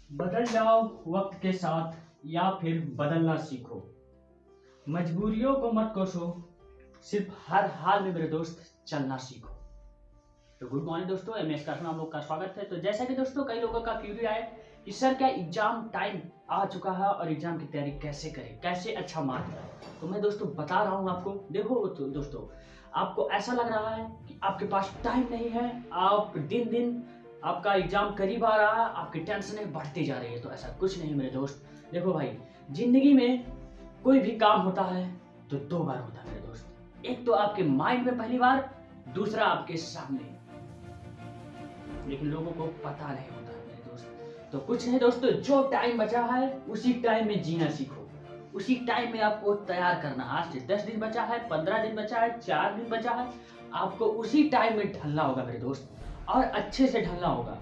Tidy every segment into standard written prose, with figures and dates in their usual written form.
बदल जाओ वक्त के साथ या फिर बदलना सीखो। मजबूरियों को मत कोसो, सिर्फ हर हाल में मेरे दोस्त चलना सीखो। तो गुड मॉर्निंग दोस्तों, एमएस क्लास में आप लोग का स्वागत है। तो जैसा कि दोस्तों कई लोगों का क्यूरी आया कि सर क्या एग्जाम टाइम आ चुका है और एग्जाम की तैयारी कैसे करें, कैसे अच्छा मार्क लाए। तो मैं दोस्तों बता रहा हूँ आपको। देखो तो दोस्तों, आपको ऐसा लग रहा है कि आपके पास टाइम नहीं है, आप दिन दिन आपका एग्जाम करीब आ रहा है, आपकी टेंशनें बढ़ती जा रही है। तो ऐसा कुछ नहीं मेरे दोस्त। देखो भाई, जिंदगी में कोई भी काम होता है तो दो बार होता है मेरे दोस्त। एक तो आपके माइंड में पहली बार, दूसरा आपके सामने। लेकिन लोगों को पता नहीं होता है मेरे दोस्त। तो कुछ नहीं दोस्तों, जो टाइम बचा है उसी टाइम में जीना सीखो। उसी टाइम में आपको तैयार करना। आज से 10 दिन बचा है, 15 दिन बचा है, 4 दिन बचा है, आपको उसी टाइम में ढलना होगा मेरे दोस्त, और अच्छे से ढलना होगा।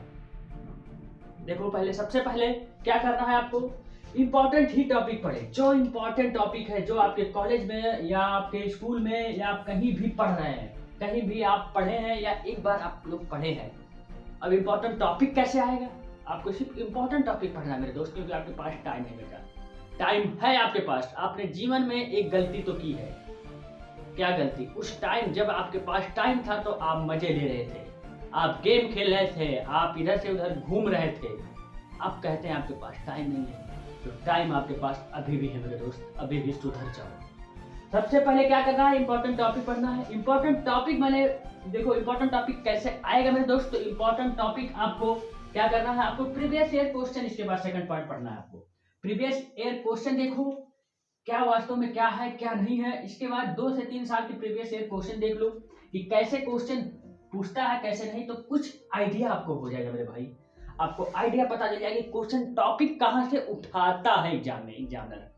देखो पहले, सबसे पहले क्या करना है आपको, इंपॉर्टेंट ही टॉपिक पढ़े। जो इंपॉर्टेंट टॉपिक है, जो आपके कॉलेज में या आपके स्कूल में या आप कहीं भी पढ़ रहे हैं, कहीं भी आप पढ़े हैं या एक बार आप लोग पढ़े हैं। अब इंपॉर्टेंट टॉपिक कैसे आएगा, आपको सिर्फ इंपॉर्टेंट टॉपिक पढ़ना है मेरे दोस्त, क्योंकि आपके पास टाइम नहीं बचा। टाइम है आपके पास। आपने जीवन में एक गलती तो की है। क्या गलती? उस टाइम जब आपके पास टाइम था तो आप मजे ले रहे थे, आप गेम खेल रहे थे, आप इधर से उधर घूम रहे थे। आप कहते हैं आपके पास टाइम नहीं है, तो टाइम आपके पास अभी भी है मेरे दोस्त, अभी भी सुधर जाओ। सबसे पहले क्या करना है, इंपॉर्टेंट टॉपिक पढ़ना है। इंपॉर्टेंट टॉपिक मैंने, देखो इंपॉर्टेंट टॉपिक कैसे आएगा मेरे दोस्त। तो इंपॉर्टेंट टॉपिक आपको क्या करना है, आपको प्रीवियस ईयर क्वेश्चन, इसके बाद सेकंड पार्ट पढ़ना है आपको। प्रीवियस ईयर क्वेश्चन देखो क्या वास्तव में क्या है क्या नहीं है। इसके बाद 2 से 3 साल की प्रीवियस ईयर क्वेश्चन देख लो कि कैसे क्वेश्चन पूछता है कैसे नहीं। तो कुछ आइडिया आपको हो जाएगा मेरे भाई, आपको आइडिया पता चल जाएगा क्वेश्चन टॉपिक कहां से उठाता है एग्जाम में एग्जामिनर।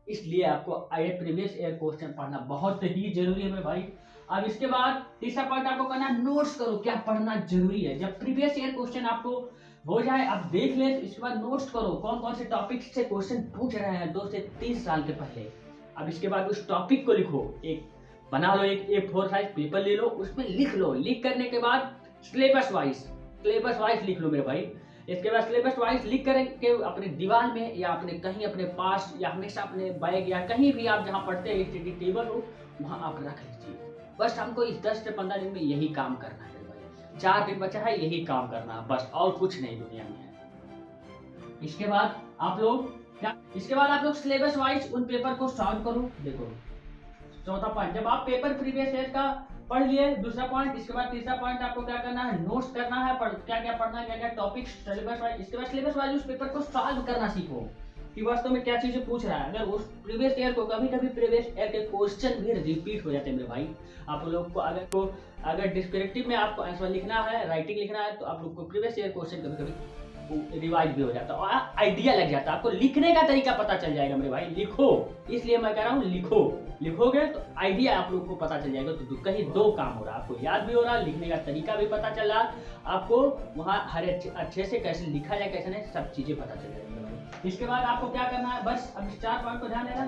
इसलिए आपको प्रीवियस ईयर क्वेश्चन पढ़ना बहुत ही जरूरी है मेरे भाई। अब इसके बाद तीसरा पॉइंट आपको करना है, नोट्स करो। क्या पढ़ना जरूरी है, जब प्रीवियस ईयर क्वेश्चन आपको हो जाए, आप देख ले, इसके बाद नोट्स करो कौन कौन से टॉपिक से क्वेश्चन पूछ रहे हैं 2 से 3 साल के पहले। अब इसके बाद उस टॉपिक को लिखो, एक बना लो, एक A4 साइज पेपर ले लो, उसमें लिख लो। लिख करने के बाद सिलेबस वाइज लिख लो मेरे भाई। इसके बाद सिलेबस वाइज लिख करके अपने दीवार में या अपने कहीं अपने पास या हमेशा अपने बैग या कहीं भी आप जहाँ पढ़ते हैं स्टडी टेबल हो, वहाँ आप रख लीजिए। बस हमको इस 10 से 15 दिन में यही काम करना है भाई। 4 दिन बचा है, यही काम करना है बस, और कुछ नहीं दुनिया में है। इसके बाद आप लोग सिलेबस वाइज उन पेपर को सॉल्व करो। देखो चौथा पॉइंट, जब आप पेपर प्रीवियस ईयर का पढ़ लिए, दूसरा पॉइंट। इसके बाद तीसरा पॉइंट आपको क्या करना है, नोट्स करना है, क्या क्या पढ़ना है, क्या क्या टॉपिक सिलेबस वाइज। इसके बाद सिलेबस वाइज उस पेपर को सॉल्व करना सीखो कि वास्तव में क्या चीजें पूछ रहा है। अगर उस प्रीवियस ईयर को कभी प्रीवियस ईयर के क्वेश्चन भी रिपीट हो जाते हैं मेरे भाई। आप लोग को अगर डिस्क्रिप्टिव में आपको आंसर लिखना है, राइटिंग लिखना है, तो आप लोग को प्रीवियस ईयर क्वेश्चन कभी रिवाइज भी हो जाता है और आइडिया लग जाता है। आपको लिखने का तरीका पता चल जाएगा मेरे भाई। लिखो, इसलिए मैं कह रहा हूँ लिखो। लिखोगे तो आइडिया आप लोग को पता चल जाएगा। तो कहीं 2 काम हो रहा है, आपको याद भी हो रहा है, लिखने का तरीका भी पता चल रहा, आपको वहाँ हर अच्छे से कैसे लिखा जाए कैसे नहीं, सब चीजें पता चल जाएगी। इसके बाद आपको क्या करना है, बस अब 4 पॉइंट को ध्यान देना।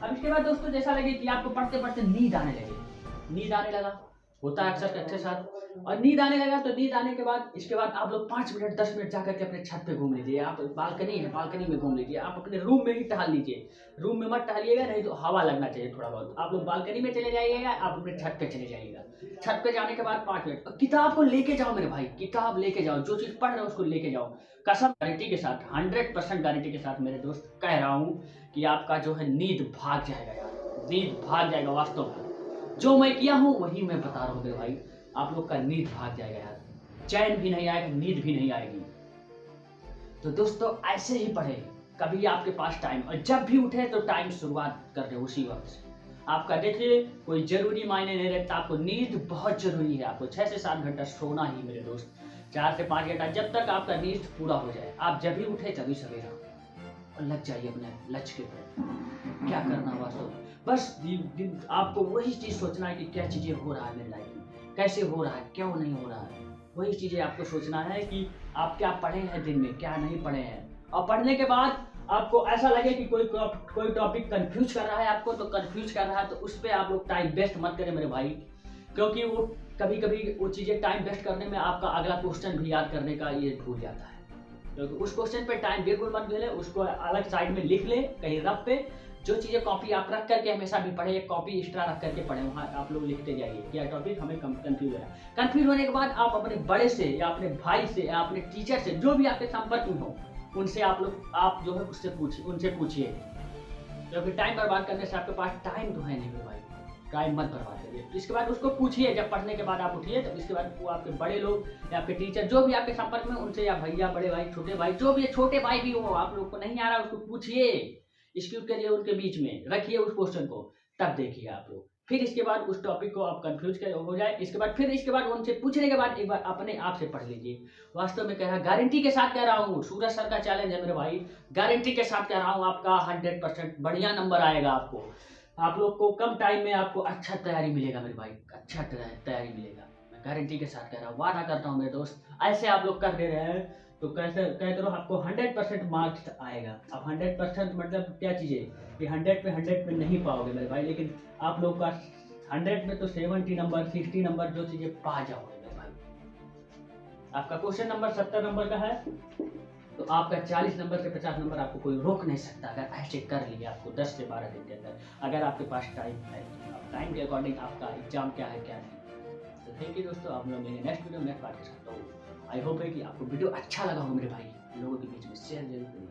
अब इसके बाद दोस्तों, जैसा लगे कि आपको पढ़ते पढ़ते नींद आने लगा, होता है अक्सर अच्छे साथ, और नींद आने लगा, तो नींद आने के बाद इसके बाद आप लोग 5 मिनट 10 मिनट जाकर के अपने छत पे घूम लीजिए। आप बालकनी में घूम लीजिए। आप अपने रूम में ही टहल लीजिए। रूम में मत टहलिएगा, नहीं तो हवा लगना चाहिए थोड़ा बहुत। आप लोग बालकनी में चले जाइएगा, आप अपने छत पे चले जाइएगा। छत पे जाने के बाद 5 मिनट किताब को लेके जाओ मेरे भाई, किताब लेके जाओ, जो चीज पढ़ रहे हो उसको लेके जाओ। कसम, गारंटी के साथ, 100% गारंटी के साथ मेरे दोस्त कह रहा हूँ कि आपका जो है नींद भाग जाएगा यार, नींद भाग जाएगा। वास्तव में जो मैं किया हूँ वही मैं बता रहा हूँ मेरे भाई, आप लोग का नींद भाग जाएगा यार, चैन भी नहीं आएगा, नींद भी नहीं आएगी। तो दोस्तों ऐसे ही पढ़े, कभी आपके पास टाइम, और जब भी उठे तो टाइम शुरुआत कर दे उसी वक्त से। आपका देखिए कोई जरूरी मायने नहीं रखता, आपको नींद बहुत जरूरी है। आपको 6 से 7 घंटा सोना ही मेरे दोस्त, 4 से 5 घंटा, जब तक आपका नींद पूरा हो जाए। आप जब भी उठे तभी सवेरा और लग जाइए अपने लक्ष्य के पर। क्या करना वास्तव, बस आपको वही चीज सोचना है कि क्या चीजें हो रहा है मेरी लाइफ में, कैसे हो रहा है, क्यों नहीं हो रहा है। वही चीजें आपको सोचना है कि आप क्या पढ़े हैं दिन में, क्या नहीं पढ़े हैं। और पढ़ने के बाद आपको ऐसा लगे कि कोई टॉपिक कंफ्यूज कर रहा है आपको, तो कंफ्यूज कर रहा है तो उस पर आप लोग टाइम वेस्ट मत करें मेरे भाई, क्योंकि वो कभी कभी वो चीजें टाइम वेस्ट करने में आपका अगला क्वेश्चन भी याद करने का ये भूल जाता है। क्योंकि उस क्वेश्चन पे टाइम बिल्कुल मत ले, उसको अलग साइड में लिख ले कहीं रफ पे। जो चीज़ें कॉपी आप रख करके हमेशा भी पढ़े, एक कॉपी एक्स्ट्रा रख करके पढ़े, वहाँ आप लोग लिखते जाइए क्या टॉपिक हमें कंफ्यूज है। कंफ्यूज होने के बाद आप अपने बड़े से या अपने भाई से या अपने टीचर से, जो भी आपके संपर्क में हो, उनसे आप जो है उनसे पूछिए, क्योंकि टाइम बर्बाद करने से आपके पास टाइम तो है नहीं मेरे भाई, टाइम मत बर्बाद करिए। इसके बाद उसको पूछिए, जब पढ़ने के बाद आप उठिए, तब इसके बाद वो आपके बड़े लोग या आपके टीचर जो भी आपके संपर्क में, उनसे या भैया, बड़े भाई, छोटे भाई, जो भी है, छोटे भाई भी हो, आप लोग को नहीं आ रहा उसको पूछिए, स्किप करिए, उनके बीच में रखिए उस क्वेश्चन को, तब देखिए आप लोग। फिर इसके बाद उस टॉपिक को आप कंफ्यूज हो जाए, इसके बाद उनसे पूछने के बाद एक बार अपने आप से पढ़ लीजिए। वास्तव में कह रहा, गारंटी के साथ कह रहा हूँ, सूरज सर का चैलेंज है मेरे भाई, गारंटी के साथ कह रहा हूँ, आपका 100% बढ़िया नंबर आएगा आपको। आप लोग को कम टाइम में आपको अच्छा तैयारी मिलेगा मेरे भाई, अच्छा तैयारी मिलेगा, मैं गारंटी के साथ कह रहा हूँ, वादा करता हूँ मेरे दोस्त। ऐसे आप लोग कर दे रहे हैं तो कैसे कह करो, आपको 100% मार्क्स आएगा। अब 100% मतलब क्या चीज़ है कि 100 पे 100 पे नहीं पाओगे मेरे भाई, लेकिन आप लोग का 100 में तो 70 नंबर 60 नंबर जो चीज़ें पा जाओगे मेरे भाई। आपका क्वेश्चन नंबर 70 नंबर का है, तो आपका 40 नंबर से 50 नंबर आपको कोई रोक नहीं सकता, अगर ऐसे कर लिए आपको 10 से 12 दिन के अंदर, अगर आपके पास टाइम है। टाइम के अकॉर्डिंग आपका एग्जाम क्या है क्या नहीं। तो थैंक यू दोस्तों, आप लोग मेरे नेक्स्ट वीडियो में बात कर सकते हो। आई होप है कि आपको वीडियो अच्छा लगा हो मेरे भाई, लोगों के बीच में शेयर जरूर करिए।